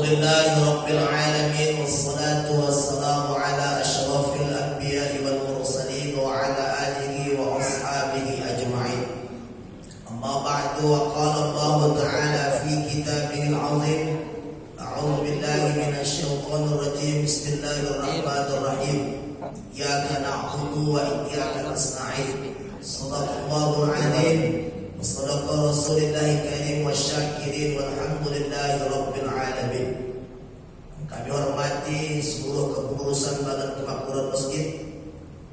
Alhamdulillahi Rabbil Alamin. Wassalatu wassalamu ala ashrafil anbiya'i wal mursalin wa ala alihi wa ashabihi ajma'in. Amma ba'du, wa qala Allah ta'ala fi kitabihil azim. A'udzu billahi minasy syaithanir rajim. Bismillahirrahmanirrahim. Iyyaka na'budu wa iyyaka nasta'in. Shadaqallahul 'azim. Shadaqa Rasulillahil karim wasyakirin walhamdulillahi rabbil alamin. Kami hormati seluruh kepengurusan Badan Kemakmuran Masjid,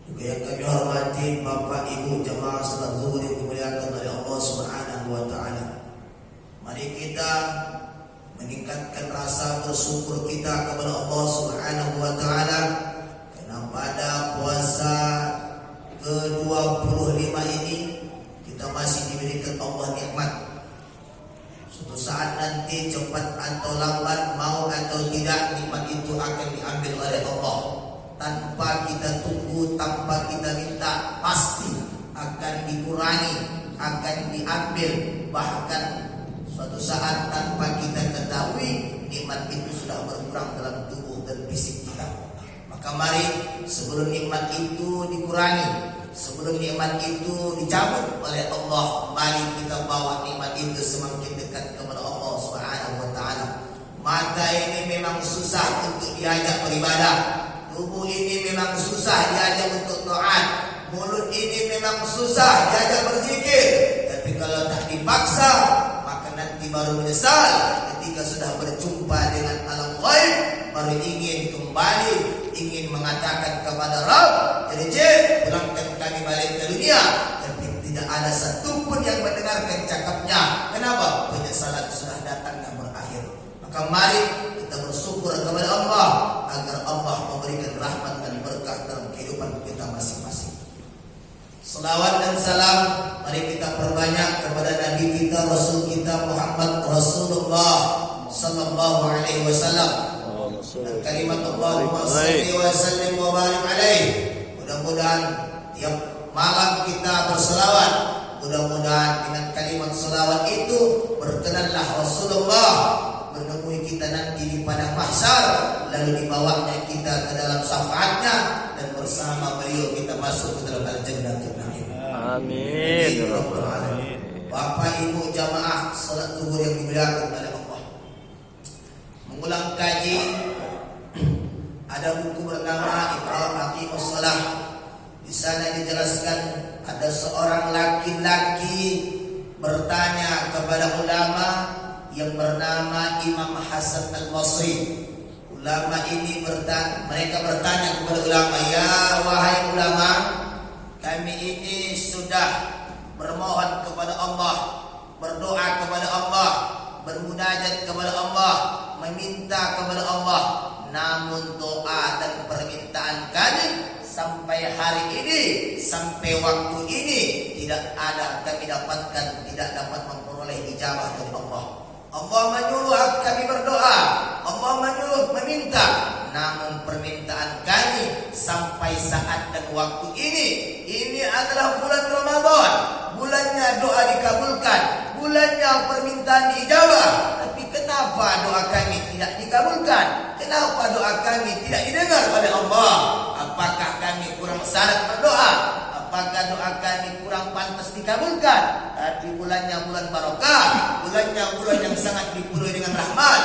juga yang kami hormati Bapak Ibu jamaah salat zuhur yang dimuliakan oleh Allah Subhanahu wa taala. Mari kita meningkatkan rasa bersyukur kita kepada Allah Subhanahu wa taala karena pada puasa ke-25 ini kita masih diberikan Allah nikmat. Suatu saat nanti cepat atau lambat, mau atau tidak, nikmat itu akan diambil oleh Allah. Tanpa kita tunggu, tanpa kita minta, pasti akan dikurangi, akan diambil. Bahkan suatu saat tanpa kita ketahui, nikmat itu sudah berkurang dalam tubuh dan fisik kita. Maka mari sebelum nikmat itu dikurangi, sebelum nikmat itu dicabut oleh Allah, mari kita bawa nikmat itu semakin dekat kepada Allah Subhanahu wa taala. Mata ini memang susah untuk diajak beribadah, tubuh ini memang susah diajak untuk taat, mulut ini memang susah diajak berzikir. Tapi kalau tak dipaksa, maka nanti baru menyesal ketika sudah berjumpa dengan alam ghaib, baru ingin kembali, ingin mengatakan kepada Rabb, "Jadi pulangkan kami balik ke dunia." Tapi tidak ada satupun yang mendengarkan cakapnya. Kenapa? Penyesalan sudah datang dan berakhir. Maka mari kita bersyukur kepada Allah agar Allah memberikan rahmat dan berkah dalam kehidupan kita masing-masing. Salawat dan salam mari kita perbanyak kepada Nabi kita, Rasul kita Muhammad Rasulullah sallallahu alaihi wasallam. Dan kalimat Allahumma shalli wa sallim wa barik alaih. Mudah-mudahan tiap malam kita berselawat, mudah-mudahan dengan kalimat selawat itu berkenanlah Rasulullah menemui kita nanti di padang mahsyar, lalu dibawanya kita ke dalam syafaatnya, dan bersama beliau kita masuk ke dalam al-jannatul na'im. Amin. Bapak Ibu jamaah salat zuhur yang dimuliakan oleh Allah, mengulang kaji ada buku bernama Iqra' Aqimus Shalah. Di sana dijelaskan ada seorang laki-laki bertanya kepada ulama yang bernama Imam Hasan Al-Basri. Ulama ini mereka bertanya kepada ulama, "Ya wahai ulama, kami ini sudah bermohon kepada Allah, berdoa kepada Allah, bermunajat kepada Allah, meminta kepada Allah, namun doa dan permintaan kami sampai hari ini, sampai waktu ini tidak ada kami dapatkan, tidak dapat memperoleh ijabah dari Allah. Allah menyuruh kami berdoa, Allah menyuruh meminta, namun permintaan kami sampai saat dan waktu ini adalah bulan Ramadan, bulannya doa dikabulkan, bulannya permintaan diijabah. Tapi kenapa doa kami tidak dikabulkan? Kenapa doa kami tidak didengar oleh Allah? Apakah kami kurang syarat berdoa? Apakah doa kami kurang pantas dikabulkan? Tapi bulannya bulan barokah, bulannya bulan yang sangat dipenuhi dengan rahmat."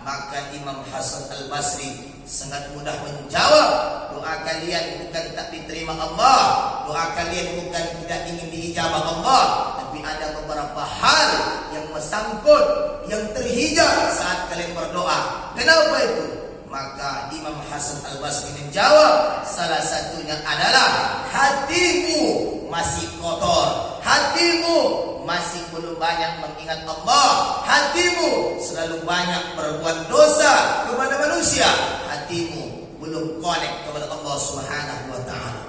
Maka Imam Hasan Al-Basri sangat mudah menjawab, doa kalian bukan tak diterima Allah, doa kalian bukan tidak ingin diijabah Allah, tapi ada beberapa hal yang mesangkut, yang terhijab saat kalian berdoa. Kenapa itu? Maka Imam Hasan Al-Basri menjawab, salah satunya adalah hatimu masih kotor, hatimu masih belum banyak mengingat Allah, hatimu selalu banyak berbuat dosa kepada manusia, hatimu belum connect kepada Allah Subhanahu wa taala.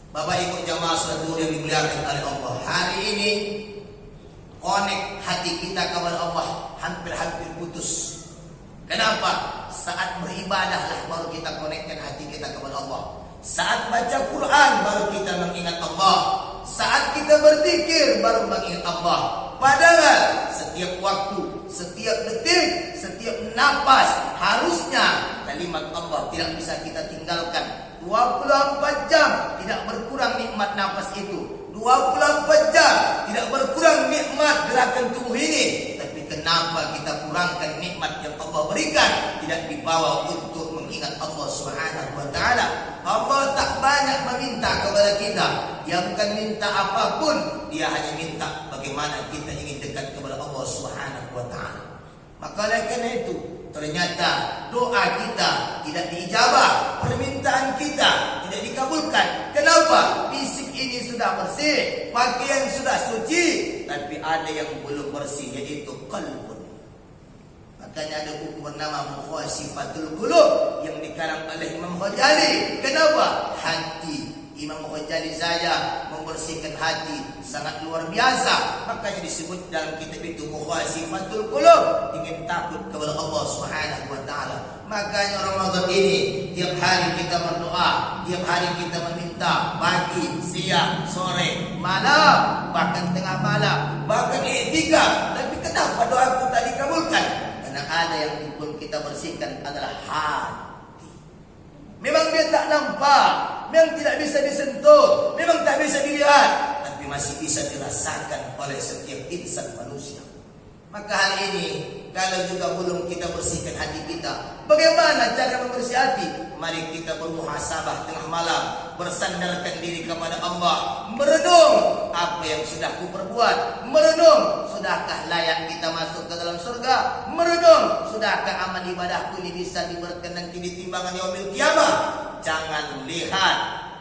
Bapak Ibu jamaah salat zuhur yang dimuliakan oleh Allah, hari ini connect hati kita kepada Allah hampir-hampir putus. Kenapa? Saat beribadahlah baru kita konekkan hati kita kepada Allah. Saat baca Quran baru kita mengingat Allah. Saat kita berzikir baru mengingat Allah. Padahal setiap waktu, setiap detik, setiap napas, harusnya kalimat Allah tidak bisa kita tinggalkan. 24 jam tidak berkurang nikmat napas itu. 24 jam tidak berkurang nikmat gerakan tubuh ini. Tapi kenapa kita kurangkan nikmat yang Allah berikan? Tidak dibawa untuk mengingat Allah Subhanahu wa taala. Allah tak banyak meminta kepada kita. Dia bukan minta apapun, dia hanya minta bagaimana kita ingin dekat kepada Allah Subhanahu wa taala. Maka oleh karena itu, ternyata doa kita tidak diijabah, permintaan kita tidak dikabulkan. Kenapa? Fisik ini sudah bersih, pakaian sudah suci, tapi ada yang belum bersih, yaitu qalbun. Makanya ada buku bernama Mukhasifatul Qulub yang dikarang oleh Imam Ghazali. Kenapa? Hati. Imam Ghazali saja membersihkan hati sangat luar biasa. Makanya disebut dalam kitab itu Mukhasifatul Qulub, ingin takut kepada Allah Subhanahu wa taala. Makanya Ramadan ini tiap hari kita berdoa, tiap hari kita meminta, pagi, siang, sore, malam, bahkan tengah malam, bahkan i'tikaf. Tapi kenapa doaku tak dikabulkan? Karena ada yang pun kita bersihkan adalah hati. Memang dia tak nampak, memang tidak bisa disentuh, memang tak bisa dilihat, tapi masih bisa dirasakan oleh setiap insan manusia. Maka hal ini, kalau juga belum kita bersihkan hati kita, bagaimana cara membersih hati? Mari kita bermuhasabah tengah malam, bersandarkan diri kepada Allah, merenung apa yang sudah ku perbuat, merenung sudahkah layak kita masuk ke dalam surga, merenung sudahkah amal ibadahku ini bisa diberkenan di timbangan yaumil qiyamah. Jangan lihat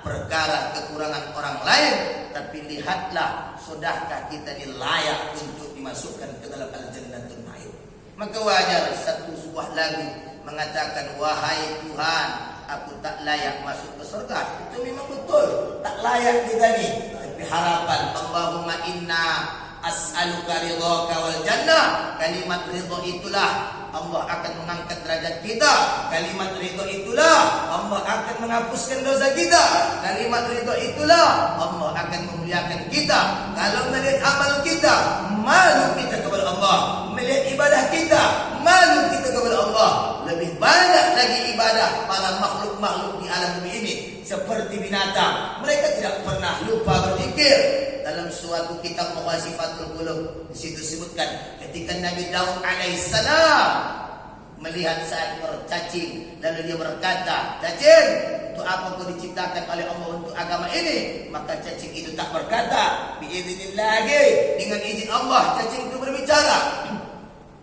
perkara kekurangan orang lain, tapi lihatlah sudahkah kita ini layak untuk dimasukkan ke dalam al-jannatul na'im. Maka wajar satu sebuah lagu mengatakan, wahai Tuhan, aku tak layak masuk ke surga. Itu memang betul, tak layak kita ni. Tapi harapan, Allahumma inna as'aluka ridhaka wal jannah. Kalimat ridha itulah Allah akan mengangkat derajat kita. Kalimat ridha itulah Allah akan menghapuskan dosa kita. Kalimat ridha itulah Allah akan memuliakan kita. Kalau melihat amal kita, malu kita kepada Allah. Melihat ibadah kita, malu kita kepada Allah. Lebih banyak lagi ibadah para makhluk-makhluk di alam bumi ini, seperti binatang. Mereka tidak pernah lupa berzikir. Dalam suatu kitab Mukhasifatul Qulub, di situ disebutkan ketika Nabi Daud alaihissalam melihat seekor cacing, lalu dia berkata, cacing, untuk apa kau diciptakan oleh Allah untuk agama ini? Maka cacing itu tak berkata, biiznillah, dengan izin Allah cacing itu berbicara,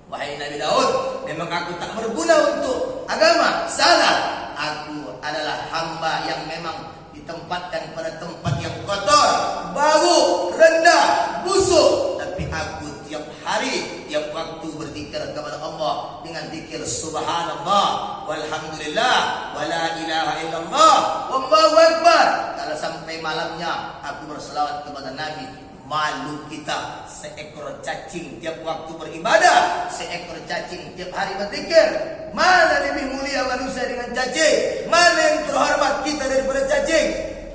wahai Nabi Daud, memang aku tak berguna untuk agama. Salah, aku adalah hamba yang memang ditempatkan pada tempat yang kotor, bau, rendah, busuk. Tapi aku tiap hari, tiap waktu berzikir kepada Allah dengan zikir subhanallah, walhamdulillah, wala ilaha illallah, wallahu akbar. Kalau sampai malamnya aku berselawat kepada Nabi. Malu kita, seekor cacing tiap waktu beribadah, seekor cacing tiap hari berzikir. Mana lebih mulia manusia dengan cacing? Mana yang terhormat kita daripada cacing?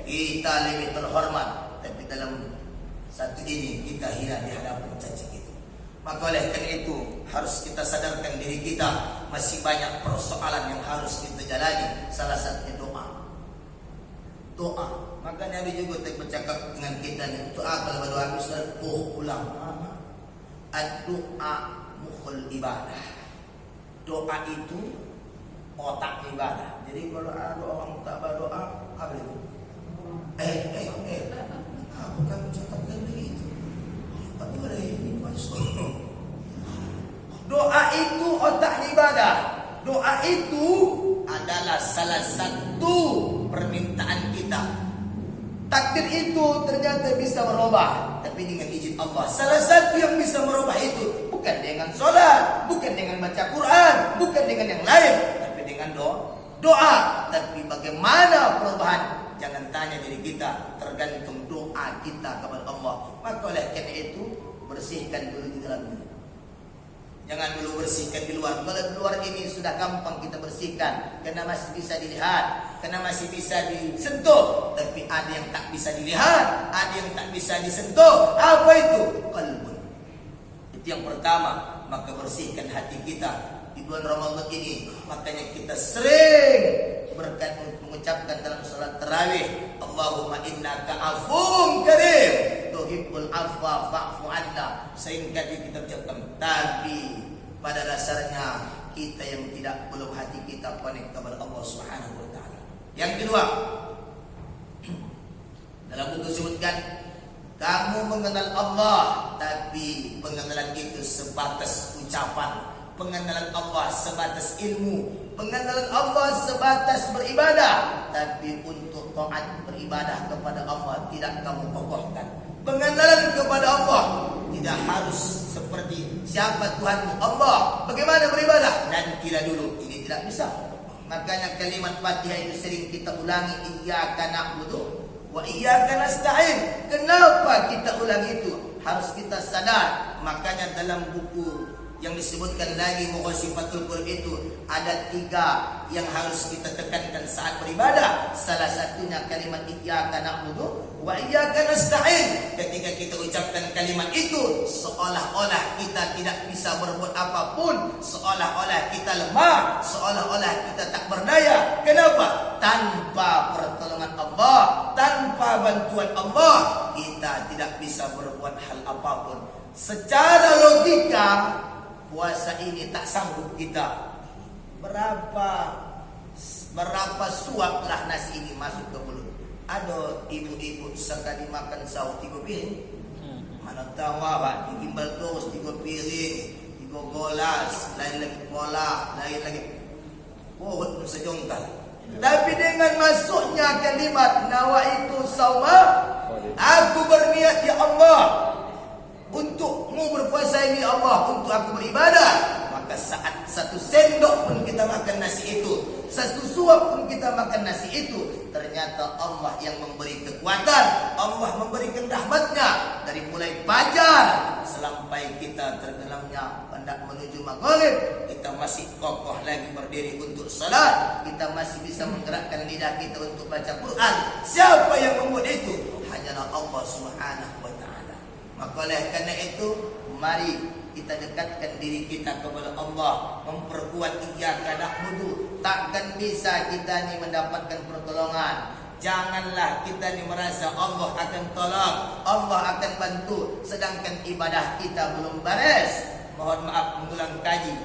Kita lebih terhormat, tapi dalam satu ini kita hina di hadapan cacing itu. Maka oleh karena itu harus kita sadarkan diri kita, masih banyak persoalan yang harus kita jalani. Salah satunya doa. Maka Nabi juga bercakap dengan kita ni, doa kalau berdoa Ustaz, ulang. Doa mukhul ibadah. Doa itu otak ibadah. Jadi kalau ada orang tak berdoa, apa itu? Apa kamu cakapkan begitu? Tak boleh ini masuk. Doa itu otak ibadah. Doa itu adalah salah satu permintaan kita. Takdir itu ternyata bisa merubah, tapi dengan izin Allah. Salah satu yang bisa merubah itu bukan dengan solat, bukan dengan baca Quran, bukan dengan yang lain, tapi dengan doa. Tapi bagaimana perubahan? Jangan tanya diri kita, tergantung doa kita kepada Allah. Maka oleh karena itu, bersihkan dulu di dalam diri. Jangan dulu bersihkan di luar. Kalau di luar ini sudah gampang kita bersihkan, karena masih bisa dilihat, karena masih bisa disentuh. Tapi ada yang tak bisa dilihat, ada yang tak bisa disentuh. Apa itu? Qalbun. Itu yang pertama. Maka bersihkan hati kita. di bulan Ramadan ini. Makanya kita sering mengucapkan dalam salat tarawih, Allahumma innaka afuwwun karim tuhibbul afwa fa'fu anna. Sehingga kita ucapkan, tapi pada dasarnya kita yang belum hati kita connect kepada Allah Subhanahu wa taala. Yang kedua, dalam buku disebutkan, kamu mengenal Allah, tapi pengenalan itu sebatas ucapan. Pengenalan Allah sebatas ilmu. Pengenalan Allah sebatas beribadah, tapi untuk taat beribadah kepada Allah tidak kamu kokohkan. Pengenalan kepada Allah tidak harus seperti siapa Tuhanmu, Allah. Bagaimana beribadah? Nantilah dulu. Ini tidak bisa. Makanya kalimat Fatihah itu sering kita ulangi, iyyaka na'budu wa iyyaka nasta'in. Kenapa kita ulangi itu? Harus kita sadar. Makanya dalam buku yang disebutkan lagi Mughasifatul Qulub itu ada 3 yang harus kita tekankan saat beribadah. Salah satunya kalimat iyyaka na'budu wa iyyaka nasta'in. Ketika kita ucapkan kalimat itu, seolah-olah kita tidak bisa berbuat apapun, seolah-olah kita lemah, seolah-olah kita tak berdaya. Kenapa? Tanpa pertolongan Allah, tanpa bantuan Allah, kita tidak bisa berbuat hal apapun. Secara logika, puasa ini tak sanggup kita. Berapa suaplah nasi ini masuk ke mulut. Ada ibu-ibu sekali makan sahur 3 piring. Mana tahu apa, digimbal terus 3 piring, 3 gelas, lain lagi pola, lain lagi pohon sejongkal. Tapi dengan masuknya kalimat nawaitu sawma, aku berniat ya Allah untukmu berpuasa ini, Allah untuk aku beribadah. Maka saat 1 sendok pun kita makan nasi itu, 1 suap pun kita makan nasi itu, ternyata Allah yang memberi kekuatan, Allah memberikan rahmatnya. Dari mulai fajar sampai kita tergelamnya hendak menuju maghrib, kita masih kokoh lagi berdiri untuk salat, kita masih bisa menggerakkan lidah kita untuk baca Quran. Siapa yang membuat itu? Hanyalah Allah Subhanahu wa taala. Maka oleh karena itu, mari kita dekatkan diri kita kepada Allah, memperkuat iyyaka na'budu. Takkan bisa kita ni mendapatkan pertolongan. Janganlah kita ni merasa Allah akan tolong, Allah akan bantu, sedangkan ibadah kita belum beres. Mohon maaf mengulang kaji.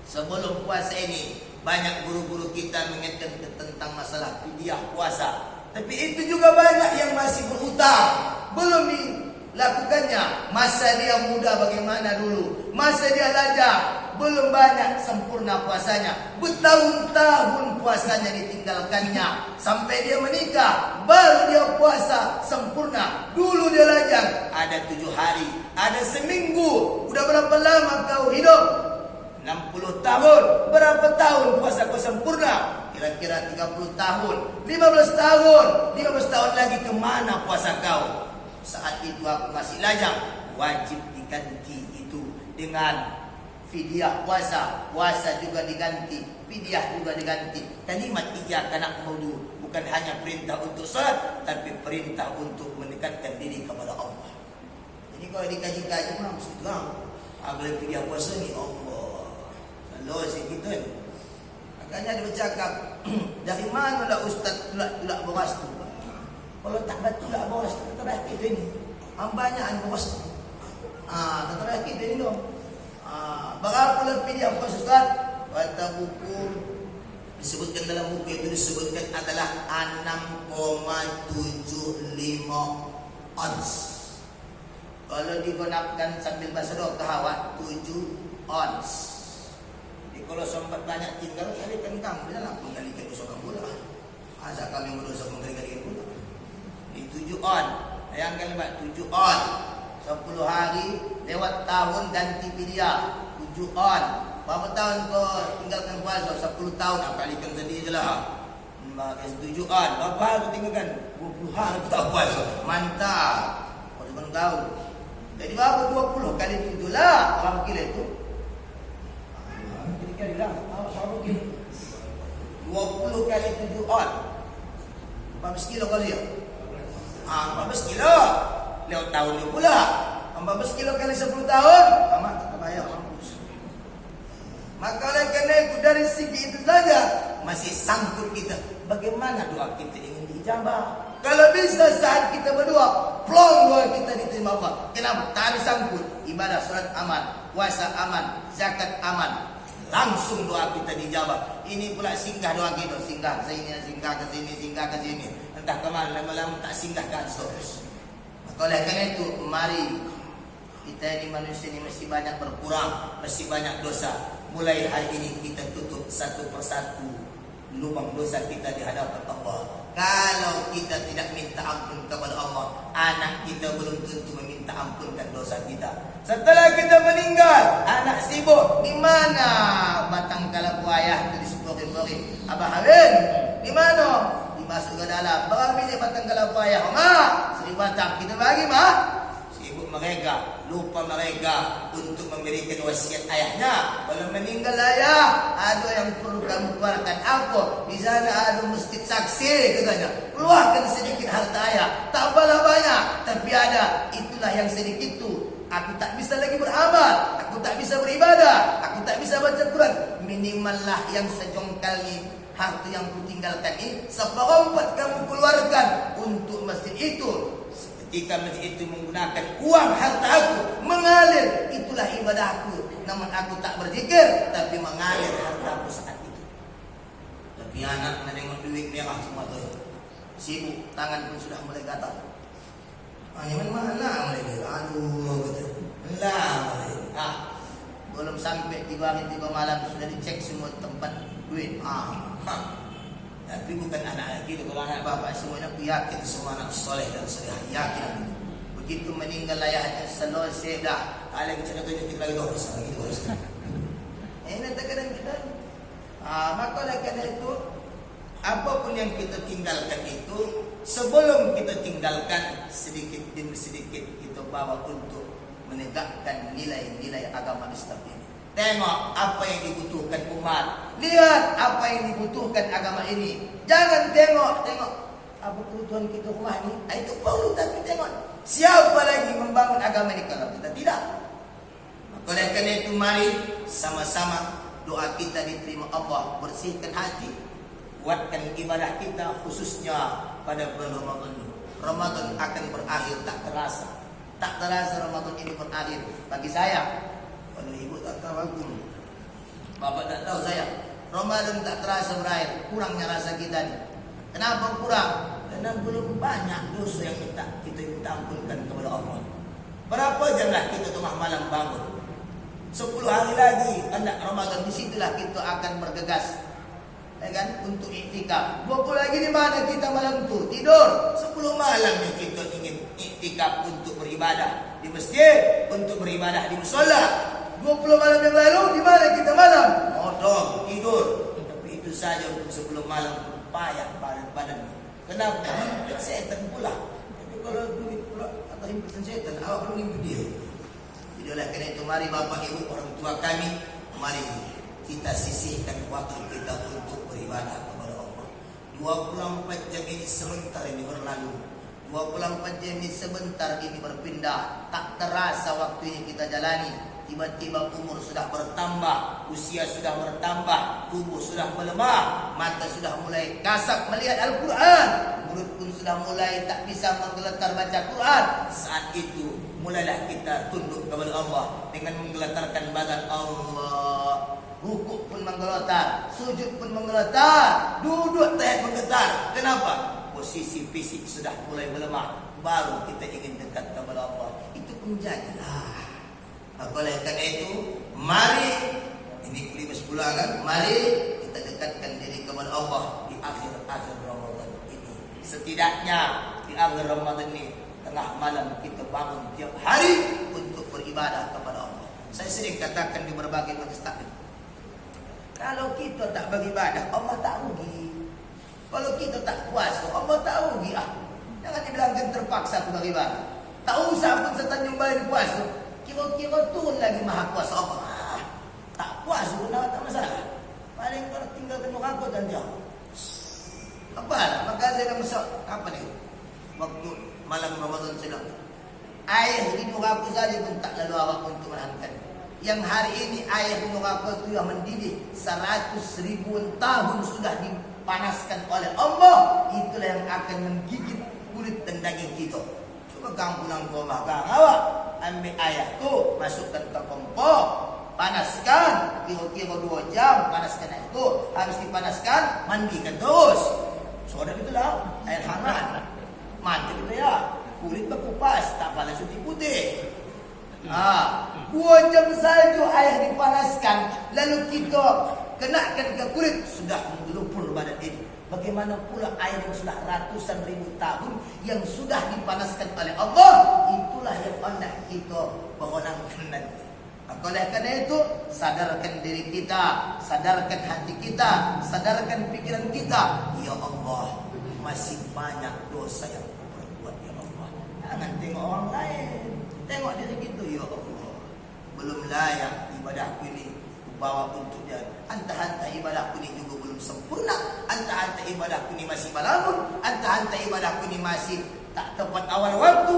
Sebelum puasa ini, banyak guru-guru kita mengingatkan tentang masalah fidyah puasa. Tapi itu juga banyak yang masih berhutang, belum dilakukannya. Masa dia muda bagaimana dulu, masa dia lajang, belum banyak sempurna puasanya. Bertahun-tahun puasanya ditinggalkannya, sampai dia menikah baru dia puasa sempurna. Dulu dia lajang, ada 7 hari, ada seminggu. Udah berapa lama kau hidup? 60 tahun. Berapa tahun puasa kau sempurna? Kira-kira 30 tahun, 15 tahun. 15 tahun lagi kemana puasa kau? Saat itu aku masih lajang. Wajib diganti itu dengan fidyah puasa. Puasa juga diganti, fidyah juga diganti. Kalimat iyyaka na'budu bukan hanya perintah untuk salat, tapi perintah untuk mendekatkan diri kepada Allah. Jadi kalau dikaji-kaji pun mesti terang. Agak fidyah puasa ni Allah. Kalau segitu ni. Makanya dia bercakap, dari manalah ustaz tulak boras tu? Kalau tak ada tulak boras tu, terakhir kita ni. Banyak boras tu. Terakhir kita ni dong. Berapa lebih dia puasa ustaz? Kata buku, disebutkan dalam buku itu disebutkan adalah 6,75 ons. Kalau digunakan sambil bahasa doa 7 ons. Kalau sempat banyak tinggal kali kentang, dia nak menggalikan usaha pula. Asal kami berusaha menggalikan pula. Di 7 on, bayangkan 7 on, 10 hari lewat tahun ganti fidyah 7 on. Berapa tahun kau tinggalkan puasa? 10 tahun, kalikan sendiri je lah. 7 on, berapa hari kau tinggalkan? 20 hari kau tak puasa. Mantap. Kau cuma tahu. Jadi berapa 20 kali 7 lah. Berapa kilo itu? 20 kali 7 on 14 kilo kali ya? 14 kilo lewat tahun ni pula. 14 kilo kali 10 tahun amat tak bayar mampus. Maka oleh karena itu dari segi itu saja masih sangkut kita. Bagaimana doa kita ingin diijabah? Kalau bisa saat kita berdoa, plong doa kita diterima Allah. Kenapa? Tak ada sangkut. Ibadah salat aman, puasa aman, zakat aman. Langsung doa kita dijawab. Ini pula singgah doa kita, singgah ke sini, singgah ke sini, singgah ke sini. Entah kemana, lama-lama tak singgah ke atas. Maka oleh karena itu, mari kita ini manusia ini masih banyak berkurang, masih banyak dosa. Mulai hari ini kita tutup satu persatu lubang dosa kita di hadapan Allah. Kalau kita tidak minta ampun kepada Allah, anak kita belum tentu meminta ampunkan dosa kita. Setelah kita meninggal, anak sibuk, di mana batang kalabu ayah itu disepori-pori? Abah Hawin, di mana? Dimasuk ke dalam. Berapa biji batang kalabu ayah? Mak, 1000 batang. Kita bagi, mak. Sibuk mereka, lupa mereka untuk memberikan wasiat ayahnya. Kalau meninggal ayah, ada yang perlu kamu keluarkan apa? Di sana ada masjid saksi katanya. Keluarkan sedikit harta ayah. Tak apalah banyak, tapi ada. Itulah yang sedikit itu. Aku tak bisa lagi beramal, aku tak bisa beribadah, aku tak bisa baca Quran. Minimallah yang sejongkal ini, harta yang ku tinggalkan ini, seperempat kamu keluarkan untuk masjid itu. Ketika masjid itu menggunakan uang harta aku mengalir, itulah ibadahku. Namun aku tak berzikir, tapi mengalir hartaku saat itu. Tapi anak menengok duit merah semua tu, sibuk, tangan pun sudah mulai gatal. Ini mana mulai dia? Aduh, betul. Lah, belum sampai 3 hari 3 malam sudah dicek semua tempat duit. Tapi bukan anak lagi. Kalau anak bapak semuanya, aku yakin semua anak soleh dan soleh. Yakin. Begitu meninggal ayahnya selesai dah. Ada yang contohnya kita lagi dosa lagi dosa. Ini terkadang kita. Maka oleh karena itu, apapun yang kita tinggalkan itu, sebelum kita tinggalkan, sedikit demi sedikit kita bawa untuk menegakkan nilai-nilai agama Islam ini. Tengok apa yang dibutuhkan umat. Lihat apa yang dibutuhkan agama ini. Jangan tengok apa kebutuhan kita rumah ini. Itu perlu, tapi tengok siapa lagi membangun agama ini kalau kita tidak. Maka oleh karena itu mari sama-sama doa kita diterima Allah. Bersihkan hati, kuatkan ibadah kita khususnya pada bulan Ramadan ini. Ramadan akan berakhir tak terasa. Tak terasa Ramadan ini berakhir. Bagi saya, kalau ibu tak tahu aku, bapak tak tahu saya, Ramadan tak terasa berakhir. Kurangnya rasa kita ni. Kenapa kurang? Karena belum banyak dosa yang kita minta ampunkan kepada Allah. Berapa jamlah kita tengah malam bangun? 10 hari lagi hendak Ramadan, di situlah kita akan bergegas, ya kan, untuk iktikaf. 20 lagi di mana kita malam tu? Tidur. 10 malam yang kita ingin iktikaf untuk beribadah di masjid, untuk beribadah di mushola. 20 malam yang lalu di mana kita malam? Modok, tidur. Tapi itu saja untuk 10 malam pun payah badan. Kenapa? Setan pula. Tapi kalau duit pula atau himpunan setan, awak perlu himpun dia. Jadi oleh kerana itu, mari bapak ibu orang tua kami, mari kita sisihkan waktu kita untuk beribadah kepada Allah. 24 jam ini sebentar ini berlalu. 24 jam ini sebentar ini berpindah. Tak terasa waktu ini kita jalani. Tiba-tiba umur sudah bertambah, usia sudah bertambah, tubuh sudah melemah, mata sudah mulai kasar melihat Al-Quran, mulut pun sudah mulai tak bisa menggeletar baca Quran. Saat itu mulailah kita tunduk kepada Allah dengan menggeletarkan badan. Allah, rukuk pun menggeletar, sujud pun menggeletar, duduk tahiyat menggetar. Kenapa? Posisi fisik sudah mulai melemah, baru kita ingin dekat kepada Allah. Itu pun jadilah. Maka oleh karena itu, mari, ini kelima 10 kan, mari kita dekatkan diri kepada Allah di akhir-akhir Ramadan ini. Setidaknya di akhir Ramadan ini, tengah malam kita bangun tiap hari untuk beribadah kepada Allah. Saya sering katakan di berbagai majlis taklim, kalau kita tak beribadah, Allah tak rugi. Kalau kita tak puasa, Allah tak rugi. Jangan dibilangkan terpaksa aku beribadah. Tak usah pun setanjung bayar puasa. Kira-kira turun lagi maha kuasa Allah. Tak puasa pun tak masalah. Paling kalau tinggal ke neraka dan jauh. Apalah, maka saya akan masak. Kapan ni? Waktu malam Ramadan sedang. Air di neraka saja pun tak lalu awak untuk menahankan. yang hari ini ayah di neraka itu yang mendidih 100.000 tahun sudah dipanaskan oleh Allah, itulah yang akan menggigit kulit dan daging kita. Coba kamu pulang ke rumah kamu awak, ambil ayah tu, masukkan ke kompor, panaskan kira-kira 2 jam, panaskan air tu, habis dipanaskan mandikan terus. Soalnya itulah air hangat. Mati gitu ya, kulit berkupas, tak paling putih putih. 2 jam saja air dipanaskan, lalu kita kenakan ke kulit, sudah menggelupur badan ini. Bagaimana pula air yang sudah ratusan ribu tahun yang sudah dipanaskan oleh Allah, itulah yang hendak kita berondangkan nanti. Oleh karena itu, sadarkan diri kita, sadarkan hati kita, sadarkan pikiran kita. Ya Allah, masih banyak dosa yang aku perbuat, ya Allah. Jangan tengok orang lain, tengok diri kita. Ya Allah, belum layak ibadahku ini kubawa untuk dia. Anta-anta ibadahku ini juga belum sempurna. Anta-anta ibadahku ini masih balamun. Anta-anta ibadahku ini masih tak tepat awal waktu.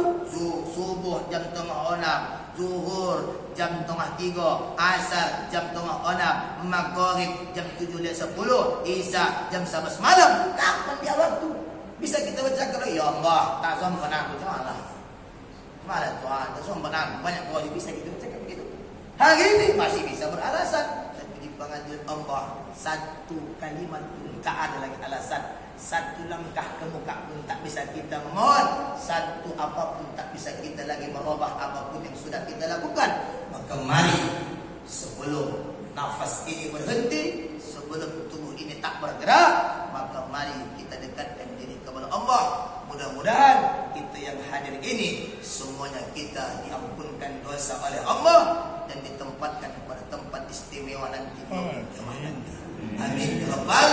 Subuh jam 5:30, Zuhur jam 2:30, Asar jam 2:30, Maghrib jam 7:10, Isya jam 11 malam. Kapan dia waktu? Bisa kita baca kalau ya Allah, tak sombong aku, malah Tuhan, tak sombong aku, banyak kau bisa kita baca begitu. Hari ini masih bisa beralasan, tapi di pengadilan Allah satu kalimat pun tak ada lagi alasan. Satu langkah ke muka pun tak bisa kita memohon. Satu apapun tak bisa kita lagi merubah apapun yang sudah kita lakukan. Maka mari sebelum nafas ini berhenti, sebelum tubuh ini tak bergerak, maka mari kita dekatkan diri kepada Allah. Mudah-mudahan kita yang hadir ini semuanya kita diampunkan dosa oleh Allah dan ditempatkan pada tempat istimewa nanti. Amin ya Rabbal.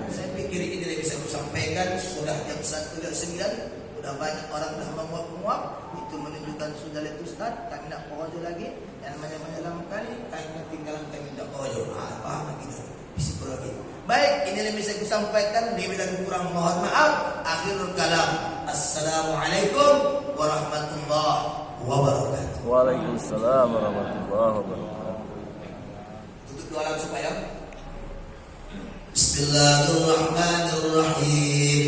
Saya pikir ini yang bisa saya sampaikan. Sudah jam 1:09, sudah banyak orang dah menguap-nguap. Itu menunjukkan sudah letu Ustaz. Kami nak porojo lagi dan malam kali kami tinggalan kami tak porojo. Apa begitu? Psikologi. Baik, ini yang bisa saya sampaikan. Lebih dan kurang mohon maaf. Akhirul kalam. Assalamualaikum warahmatullahi wabarakatuh. Waalaikumsalam warahmatullahi wabarakatuh. Tutup doa langsung supaya. Bismillahirrahmanirrahim.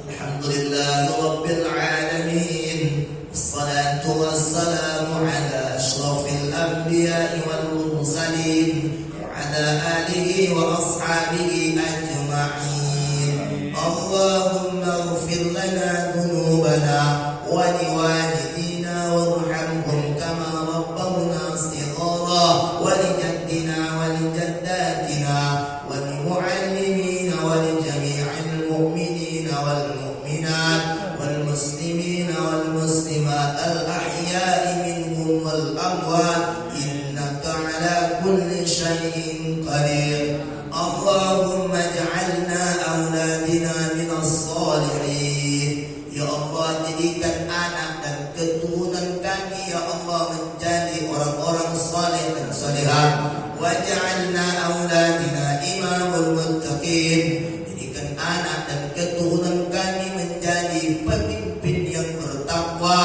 Alhamdulillahi rabbil alamin. Wassalatu wassalamu ala asyrafil anbiya'i wal mursalin wa ala alihi wa ashabihi ajma'in. Allahumma ighfir lana dhunubana wa liwalidina warhamhum kama rabbawna shighara wa lijaddina wa lijaddatina والمعلمين ولجميع المؤمنين والمؤمنات والمسلمين والمسلمات الأحياء منهم والأموات إنك على كل شيء قدير. اللهم اجعلنا أولادنا من الصالحين. Ya Allah, jadikan anak dan keturunan kami ya Allah menjadi orang-orang saleh dan salihah. Waj'alna auladina imamul muttaqin. Jadikan anak dan keturunan kami menjadi pemimpin yang bertakwa.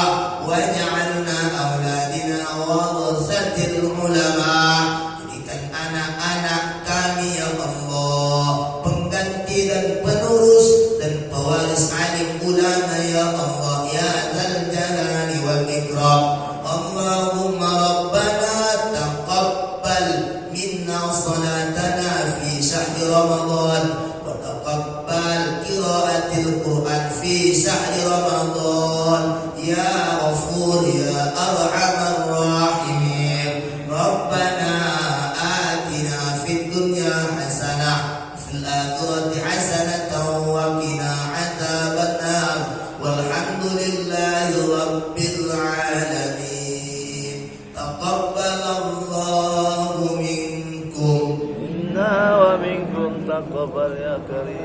Waj'alna auladina warasatil ulama. Jadikan anak-anak kami ya Allah pengganti dan penerus dan pewaris alim ulama ya Allah ya dzal jalali wal ikram. Allahumma rabbana taqabbal minna salatana fi syahri Ramadan wa taqabbal qiraatil Quran fi syahri Ramadan ya Ghafur ya Arhamar Rahimin. Rabbana atina fid dunya hasanah fil akhirati hasanatan wa qina adzabannar. Walhamdulillahi rabbil alamin. Taqabbalallahu minkum Minna wa minkum taqabbal ya karim.